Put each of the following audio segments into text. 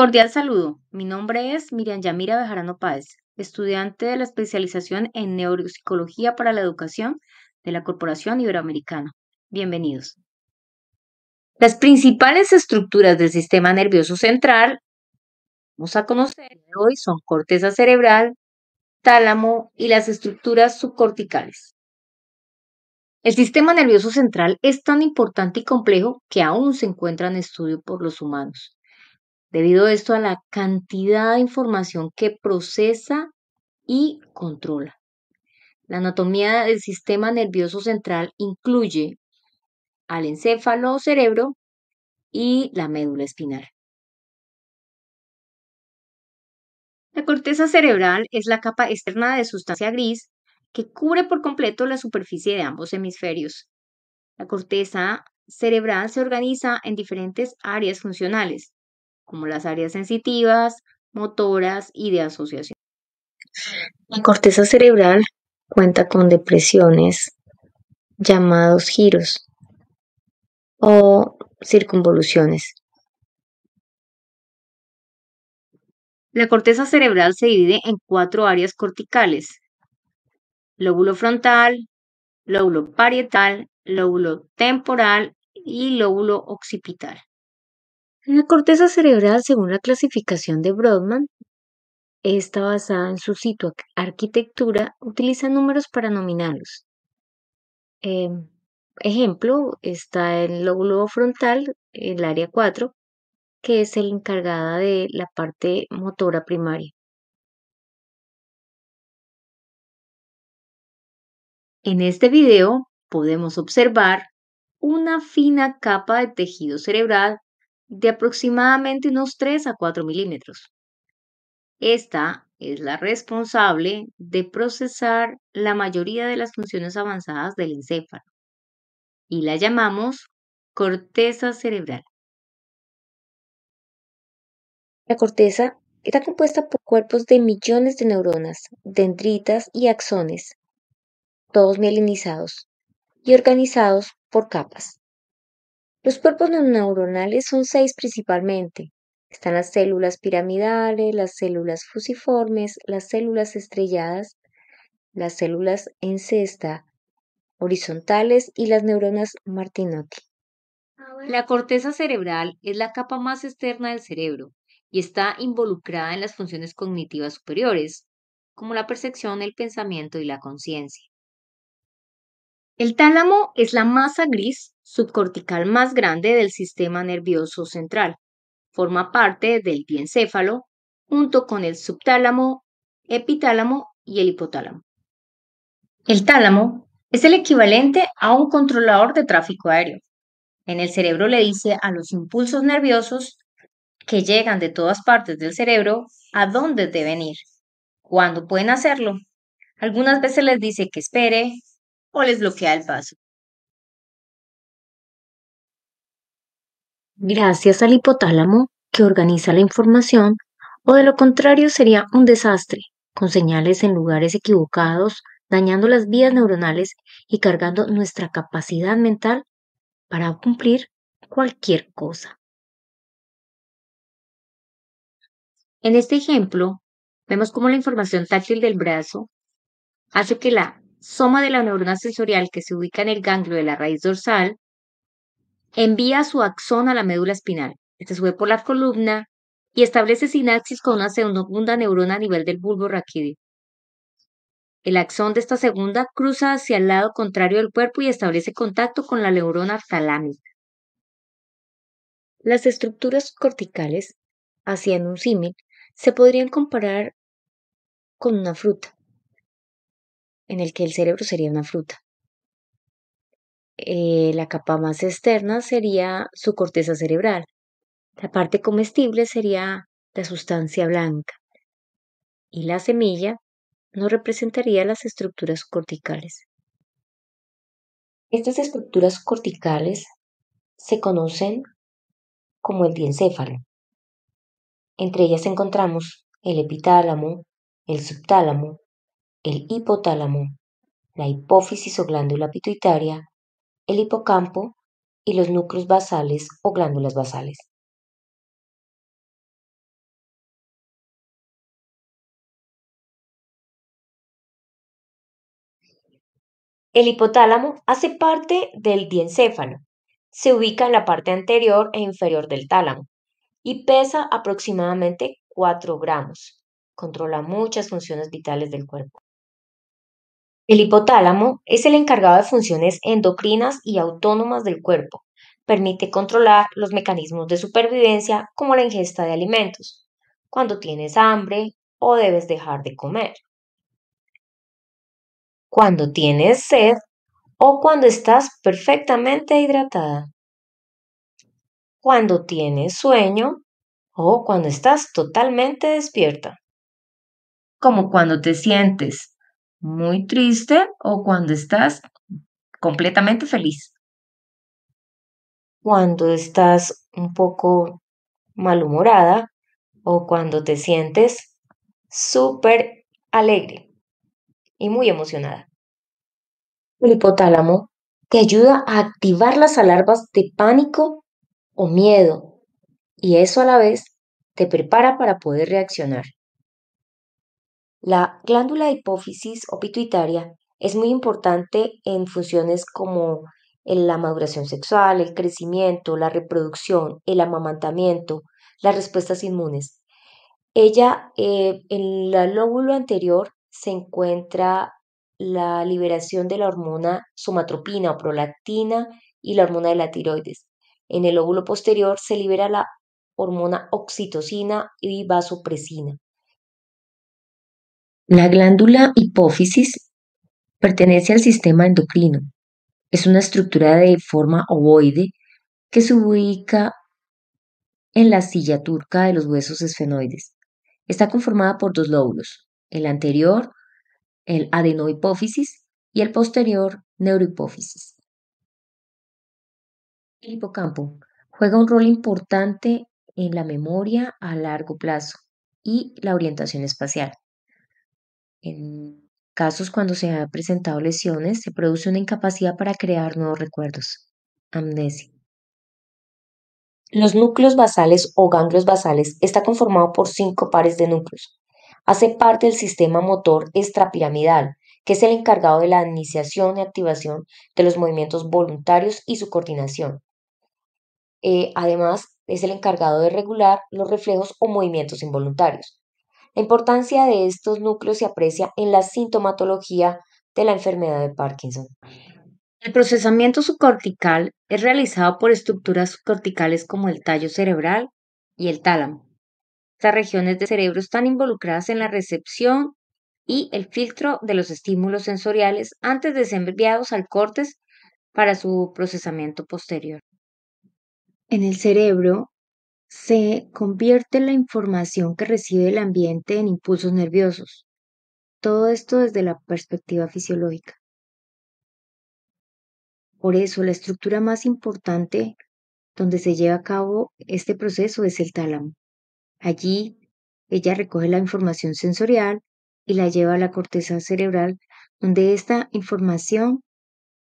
Cordial saludo. Mi nombre es Miriam Yamira Bejarano Páez, estudiante de la especialización en Neuropsicología para la Educación de la Corporación Iberoamericana. Bienvenidos. Las principales estructuras del sistema nervioso central, vamos a conocer hoy, son corteza cerebral, tálamo y las estructuras subcorticales. El sistema nervioso central es tan importante y complejo que aún se encuentra en estudio por los humanos, debido a esto a la cantidad de información que procesa y controla. La anatomía del sistema nervioso central incluye al encéfalo o cerebro y la médula espinal. La corteza cerebral es la capa externa de sustancia gris que cubre por completo la superficie de ambos hemisferios. La corteza cerebral se organiza en diferentes áreas funcionales, como las áreas sensitivas, motoras y de asociación. La corteza cerebral cuenta con depresiones llamados giros o circunvoluciones. La corteza cerebral se divide en 4 áreas corticales: lóbulo frontal, lóbulo parietal, lóbulo temporal y lóbulo occipital. La corteza cerebral, según la clasificación de Brodmann, está basada en su arquitectura, utiliza números para nominarlos. Ejemplo, está el lóbulo frontal, el área 4, que es el encargada de la parte motora primaria. En este video podemos observar una fina capa de tejido cerebral de aproximadamente unos 3 a 4 milímetros. Esta es la responsable de procesar la mayoría de las funciones avanzadas del encéfalo y la llamamos corteza cerebral. La corteza está compuesta por cuerpos de millones de neuronas, dendritas y axones, todos mielinizados y organizados por capas. Los cuerpos neuronales son 6 principalmente. Están las células piramidales, las células fusiformes, las células estrelladas, las células en cesta, horizontales y las neuronas Martinotti. La corteza cerebral es la capa más externa del cerebro y está involucrada en las funciones cognitivas superiores, como la percepción, el pensamiento y la conciencia. El tálamo es la masa gris subcortical más grande del sistema nervioso central. Forma parte del diencéfalo junto con el subtálamo, epitálamo y el hipotálamo. El tálamo es el equivalente a un controlador de tráfico aéreo. En el cerebro le dice a los impulsos nerviosos que llegan de todas partes del cerebro a dónde deben ir, cuándo pueden hacerlo. Algunas veces les dice que espere o les bloquea el paso. Gracias al hipotálamo, que organiza la información, o de lo contrario sería un desastre, con señales en lugares equivocados, dañando las vías neuronales y cargando nuestra capacidad mental para cumplir cualquier cosa. En este ejemplo, vemos cómo la información táctil del brazo hace que la soma de la neurona sensorial que se ubica en el ganglio de la raíz dorsal envía su axón a la médula espinal. Este sube por la columna y establece sinapsis con una segunda neurona a nivel del bulbo raquídeo. El axón de esta segunda cruza hacia el lado contrario del cuerpo y establece contacto con la neurona talámica. Las estructuras corticales, haciendo un símil, se podrían comparar con una fruta, en el que el cerebro sería una fruta. La capa más externa sería su corteza cerebral. La parte comestible sería la sustancia blanca y la semilla nos representaría las estructuras corticales. Estas estructuras corticales se conocen como el diencéfalo. Entre ellas encontramos el epitálamo, el subtálamo, el hipotálamo, la hipófisis o glándula pituitaria, el hipocampo y los núcleos basales o glándulas basales. El hipotálamo hace parte del diencéfalo. Se ubica en la parte anterior e inferior del tálamo y pesa aproximadamente 4 gramos. Controla muchas funciones vitales del cuerpo. El hipotálamo es el encargado de funciones endocrinas y autónomas del cuerpo. Permite controlar los mecanismos de supervivencia como la ingesta de alimentos, cuando tienes hambre o debes dejar de comer, cuando tienes sed o cuando estás perfectamente hidratada, cuando tienes sueño o cuando estás totalmente despierta, como cuando te sientes muy triste o cuando estás completamente feliz, cuando estás un poco malhumorada o cuando te sientes súper alegre y muy emocionada. El hipotálamo te ayuda a activar las alarmas de pánico o miedo y eso a la vez te prepara para poder reaccionar. La glándula hipófisis o pituitaria es muy importante en funciones como la maduración sexual, el crecimiento, la reproducción, el amamantamiento, las respuestas inmunes. Ella, en el lóbulo anterior se encuentra la liberación de la hormona somatropina o prolactina y la hormona de la tiroides. En el lóbulo posterior se libera la hormona oxitocina y vasopresina. La glándula hipófisis pertenece al sistema endocrino. Es una estructura de forma ovoide que se ubica en la silla turca de los huesos esfenoides. Está conformada por dos lóbulos, el anterior, el adenohipófisis, y el posterior, neurohipófisis. El hipocampo juega un rol importante en la memoria a largo plazo y la orientación espacial. En casos cuando se han presentado lesiones, se produce una incapacidad para crear nuevos recuerdos, amnesia. Los núcleos basales o ganglios basales está conformado por 5 pares de núcleos. Hace parte del sistema motor extrapiramidal, que es el encargado de la iniciación y activación de los movimientos voluntarios y su coordinación. Además, es el encargado de regular los reflejos o movimientos involuntarios. La importancia de estos núcleos se aprecia en la sintomatología de la enfermedad de Parkinson. El procesamiento subcortical es realizado por estructuras subcorticales como el tallo cerebral y el tálamo. Estas regiones del cerebro están involucradas en la recepción y el filtro de los estímulos sensoriales antes de ser enviados al córtex para su procesamiento posterior. En el cerebro se convierte la información que recibe el ambiente en impulsos nerviosos. Todo esto desde la perspectiva fisiológica. Por eso, la estructura más importante donde se lleva a cabo este proceso es el tálamo. Allí, ella recoge la información sensorial y la lleva a la corteza cerebral, donde esta información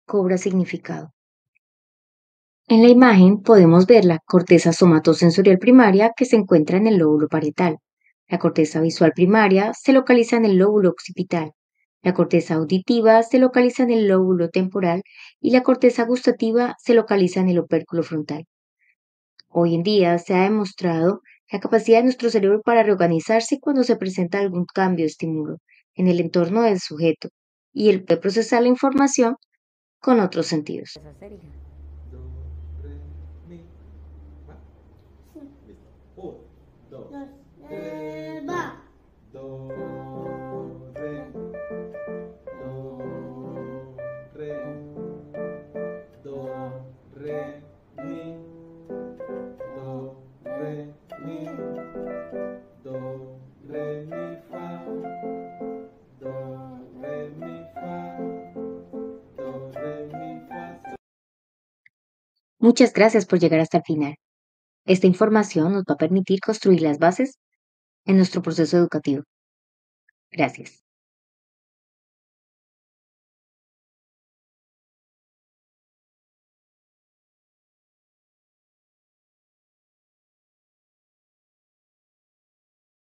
cobra significado. En la imagen podemos ver la corteza somatosensorial primaria que se encuentra en el lóbulo parietal. La corteza visual primaria se localiza en el lóbulo occipital. La corteza auditiva se localiza en el lóbulo temporal y la corteza gustativa se localiza en el opérculo frontal. Hoy en día se ha demostrado la capacidad de nuestro cerebro para reorganizarse cuando se presenta algún cambio de estímulo en el entorno del sujeto y el de procesar la información con otros sentidos. Do, re, mi, fa. Listo. Un, dos, tres, Va. do, re, do, re, do, re, mi, do, re, mi, do, re, mi, fa, do, re, mi, fa, do, re, mi, fa. Muchas gracias por llegar hasta el final. Esta información nos va a permitir construir las bases en nuestro proceso educativo. Gracias.